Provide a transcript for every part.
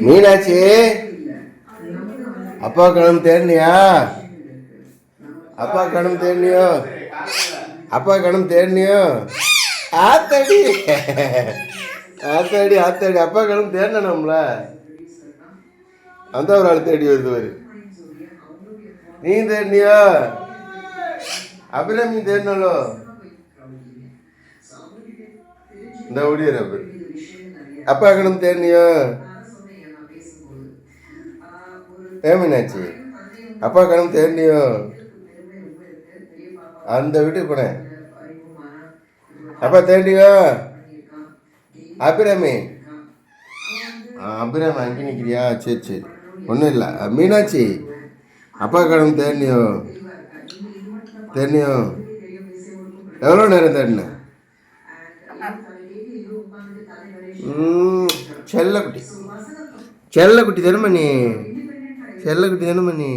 மீனாட்சி அப்பா கணம் தேடினியா? அப்பா கணம் தேடினியோ? அப்பா கணம் தேடினியோ? ஆத்தாடி ஆத்தாடி ஆத்தாடி அப்பா கணம் தேடணும்ல. அந்த ஒரு ஆள் தேடி வருது வரு. நீ தேடினியோ? அபிராமி தேடினாலோ? இந்த ஓடியார் அப்பா கணம் தேடினியோ? மீனாட்சி அப்பா கணம் தேடினியோ? அந்த வீட்டுக்கு போனேன். அப்பா தேடியோ? அபிராமி அபிராமி அங்கே நிற்கிறியா? சரி சரி ஒன்றும் இல்லை. மீனாட்சி அப்பா கணம் தேடினியோ? தேடினியோ? எவ்வளோ நேரம் தேடின? செல்லக்குட்டி செல்லக்குட்டி தானே நீ? செல்லக்குட்டி தானே நீ?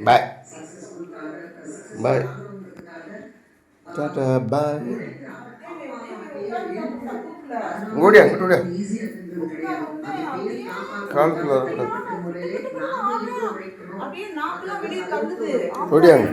பாய் பாய் டாடா பாய். ஓடியா அங்கிட்டு ஓடியா காலத்தில் வரக்கூடாது. ஓடியாங்க.